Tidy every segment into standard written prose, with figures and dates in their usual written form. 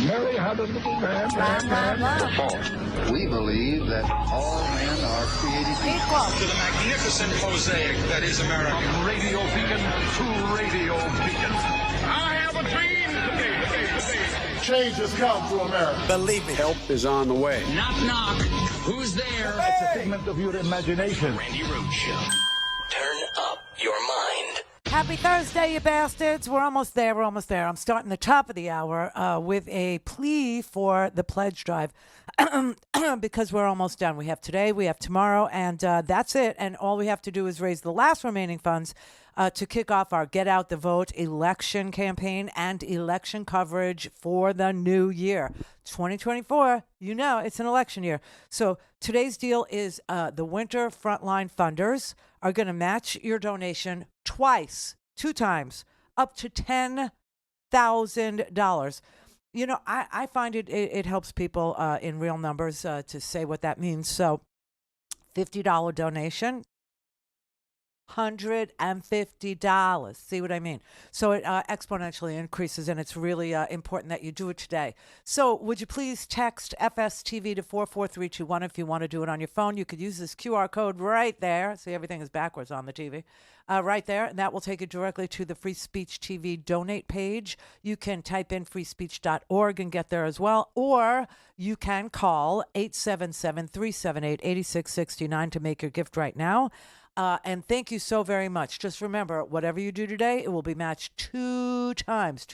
Mary had a little lamb. False. We believe that all men are created equal. To the magnificent mosaic that is America. From radio beacon to radio beacon. I have a dream today. Change has come to America. Believe it. Help is on the way. Knock, knock. Who's there? It's a figment of your imagination. Randi Rhodes Show. Turn up your mind. Happy Thursday, you bastards. We're almost there. I'm starting the top of the hour with a plea for the pledge drive because we're almost done. We have today, we have tomorrow, and that's it. And all we have to do is raise the last remaining funds to kick off our Get Out the Vote election campaign and election coverage for the new year. 2024, you know, it's an election year. So today's deal is the Winter Frontline Funders are going to match your donation two times, up to $10,000. You know, I find it helps people in real numbers to say what that means. So $50 donation, $150. See what I mean? So it exponentially increases, and it's really important that you do it today. So would you please text FSTV to 44321 if you want to do it on your phone? You could use this QR code right there. See, everything is backwards on the TV. Right there, and that will take you directly to the Free Speech TV donate page. You can type in freespeech.org and get there as well, or you can call 877-378-8669 to make your gift right now. And thank you so very much. Just remember, whatever you do today, it will be matched two times.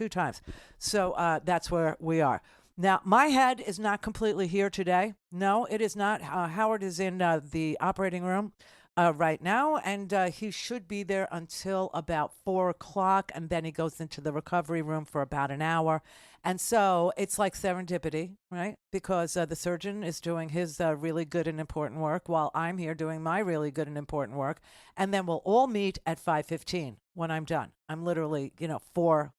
So that's where we are. Now, my head is not completely here today. No, it is not. Howard is in the operating room right now, and he should be there until about 4 o'clock, and then he goes into the recovery room for about an hour. And so it's like serendipity, right? Because the surgeon is doing his really good and important work while I'm here doing my really good and important work. And then we'll all meet at 5:15 when I'm done. I'm literally, 4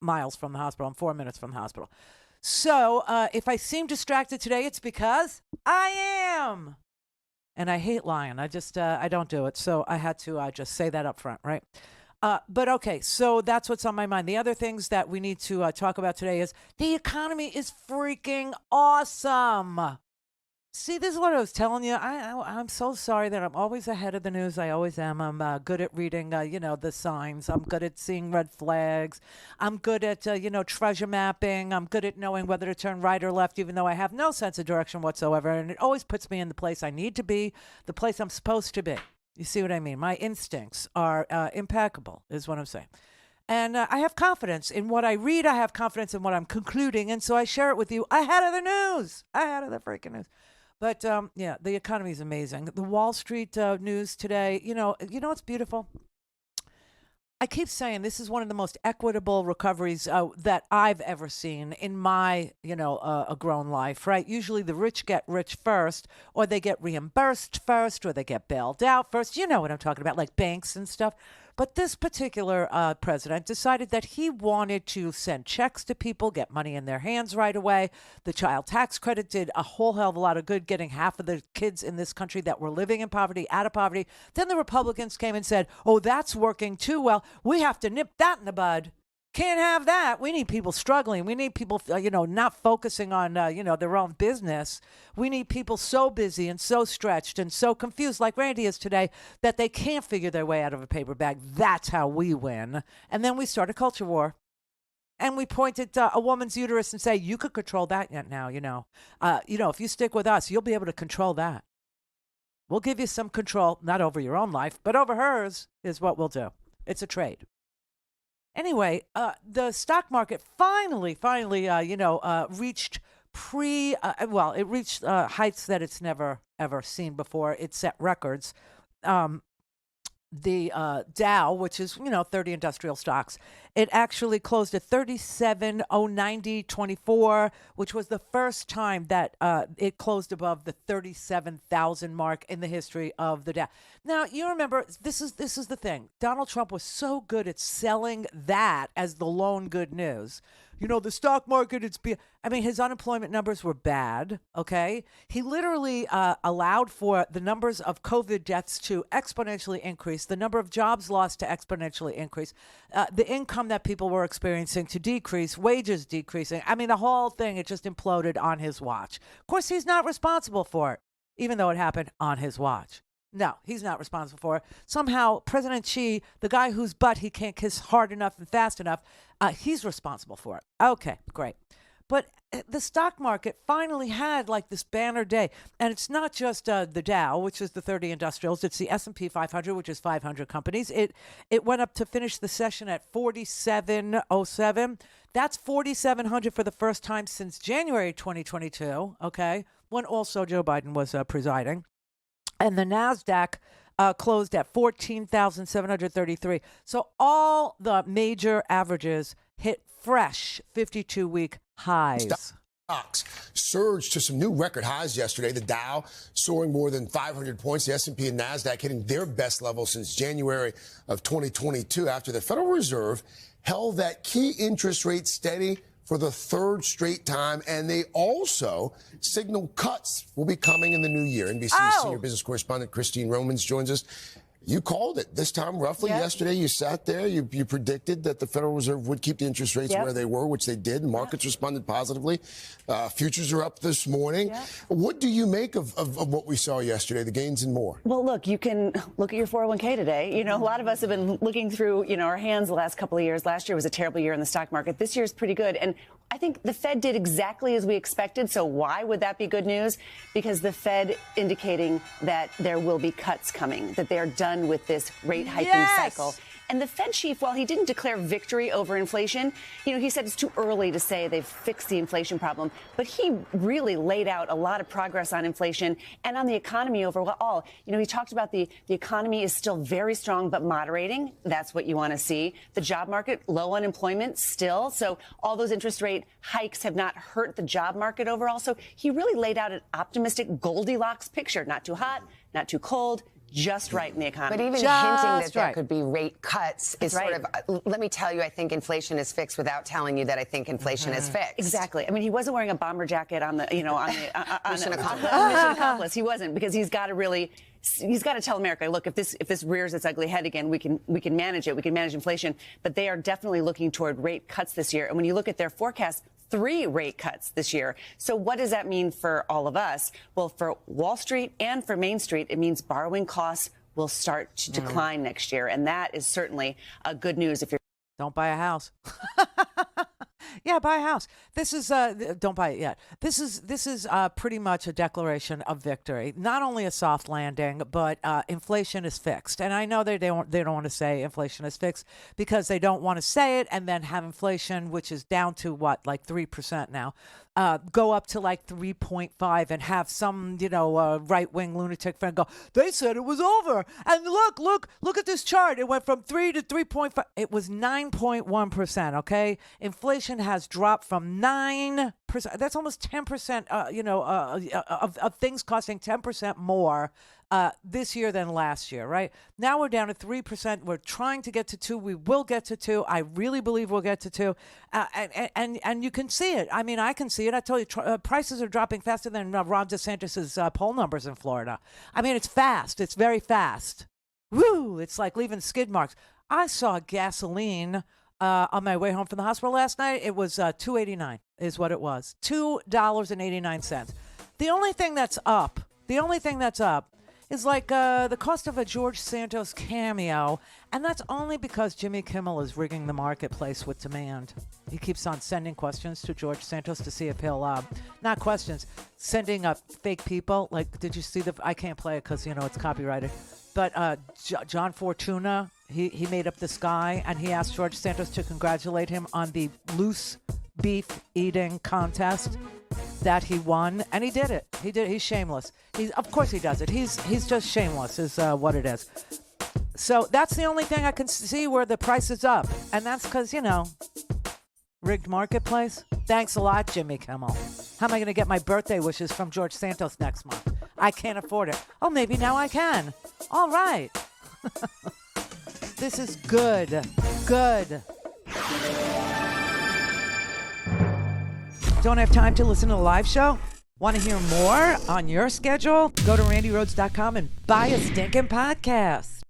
miles from the hospital. I'm 4 minutes from the hospital. So if I seem distracted today, it's because I am. And I hate lying. I don't do it. So I had to just say that up front, right? But okay, so that's what's on my mind. The other things that we need to talk about today is the economy is freaking awesome. See, this is what I was telling you. I'm so sorry that I'm always ahead of the news. I always am. I'm good at reading, the signs. I'm good at seeing red flags. I'm good at, treasure mapping. I'm good at knowing whether to turn right or left, even though I have no sense of direction whatsoever. And it always puts me in the place I need to be, the place I'm supposed to be. You see what I mean? My instincts are impeccable, is what I'm saying. And I have confidence in what I read. I have confidence in what I'm concluding. And so I share it with you ahead of the news, ahead of the freaking news. But, the economy is amazing. The Wall Street news today, it's beautiful. I keep saying this is one of the most equitable recoveries that I've ever seen in my, a grown life, right? Usually the rich get rich first, or they get reimbursed first, or they get bailed out first. You know what I'm talking about, like banks and stuff. But this particular president decided that he wanted to send checks to people, get money in their hands right away. The child tax credit did a whole hell of a lot of good, getting half of the kids in this country that were living in poverty out of poverty. Then the Republicans came and said, oh, that's working too well. We have to nip that in the bud. Can't have that. We need people struggling. We need people, not focusing on, their own business. We need people so busy and so stretched and so confused, like Randi is today, that they can't figure their way out of a paper bag. That's how we win. And then we start a culture war. And we point at a woman's uterus and say, you could control that yet now, if you stick with us, you'll be able to control that. We'll give you some control, not over your own life, but over hers is what we'll do. It's a trade. Anyway, the stock market finally, reached it reached heights that it's never, ever seen before. It set records. The Dow, which is, 30 industrial stocks, it actually closed at 37,090.24, which was the first time that it closed above the 37,000 mark in the history of the Dow. Now, you remember, this is the thing. Donald Trump was so good at selling that as the lone good news. the stock market, his unemployment numbers were bad, okay? He literally allowed for the numbers of COVID deaths to exponentially increase, the number of jobs lost to exponentially increase, the income that people were experiencing to decrease, wages decreasing. The whole thing, it just imploded on his watch. Of course, he's not responsible for it, even though it happened on his watch. No, he's not responsible for it. Somehow, President Xi, the guy whose butt he can't kiss hard enough and fast enough, he's responsible for it. Okay, great. But the stock market finally had like this banner day. And it's not just the Dow, which is the 30 industrials. It's the S&P 500, which is 500 companies. It went up to finish the session at 4707. That's 4,700 for the first time since January 2022, okay, when also Joe Biden was presiding. And the NASDAQ closed at 14,733. So all the major averages hit fresh 52-week highs. Stocks surged to some new record highs yesterday. The Dow soaring more than 500 points. The S&P and NASDAQ hitting their best level since January of 2022 after the Federal Reserve held that key interest rate steady for the third straight time, and they also signaled cuts will be coming in the new year. NBC's senior business correspondent Christine Romans joins us. You called it this time roughly yesterday. You sat there. You predicted that the Federal Reserve would keep the interest rates where they were, which they did. Markets responded positively. Futures are up this morning. What do you make of what we saw yesterday, the gains and more? Well, look, you can look at your 401k today. A lot of us have been looking through, our hands the last couple of years. Last year was a terrible year in the stock market. This year is pretty good. And I think the Fed did exactly as we expected. So why would that be good news? Because the Fed indicating that there will be cuts coming, that they are done with this rate hiking cycle. And the Fed chief, while he didn't declare victory over inflation, he said it's too early to say they've fixed the inflation problem. But he really laid out a lot of progress on inflation and on the economy overall. He talked about the economy is still very strong, but moderating. That's what you want to see. The job market, low unemployment still. So all those interest rate hikes have not hurt the job market overall. So he really laid out an optimistic Goldilocks picture. Not too hot, not too cold. Just right in the economy. But even hinting that there could be rate cuts is sort of, let me tell you, I think inflation is fixed without telling you that I think inflation is fixed. Exactly. He wasn't wearing a bomber jacket on the, on Mission accomplished. He wasn't, because he's got to tell America, look, if this rears its ugly head again, we can manage it. We can manage inflation. But they are definitely looking toward rate cuts this year. And when you look at their forecast, 3 rate cuts this year. So what does that mean for all of us? Well, for Wall Street and for Main Street, it means borrowing costs will start to decline next year. And that is certainly good news if you're... Don't buy a house. Yeah, buy a house. This is don't buy it yet. This is pretty much a declaration of victory. Not only a soft landing, but inflation is fixed. And I know they don't want to say inflation is fixed because they don't want to say it and then have inflation, which is down to what, like 3% now, go up to like 3.5 and have some right-wing lunatic friend go, they said it was over, and look at this chart. It went from 3 to 3.5. It was 9.1%. Okay, inflation has dropped from 9%. That's almost 10%. Of things costing 10% more this year than last year. Right now we're down to 3%. We're trying to get to 2. We will get to 2. I really believe we'll get to 2. And you can see it. I can see it. I tell you, prices are dropping faster than Ron DeSantis's poll numbers in Florida. It's fast. It's very fast. Woo! It's like leaving skid marks. I saw gasoline on my way home from the hospital last night. It was $2.89 is what it was. $2.89. The only thing that's up is like the cost of a George Santos cameo, and that's only because Jimmy Kimmel is rigging the marketplace with demand. He keeps on sending questions to George Santos to see if he'll, not questions, sending up fake people. Like, did you see I can't play it because, it's copyrighted. But John Fortuna, he made up this guy, and he asked George Santos to congratulate him on the loose beef eating contest that he won, and he did it. He's shameless. Of course he does it. He's just shameless is what it is. So that's the only thing I can see where the price is up, and that's because rigged marketplace. Thanks a lot, Jimmy Kimmel. How am I going to get my birthday wishes from George Santos next month? I can't afford it. Oh, maybe now I can. All right. This is good. Don't have time to listen to the live show? Want to hear more on your schedule? Go to randyrhodes.com and buy a stinking podcast.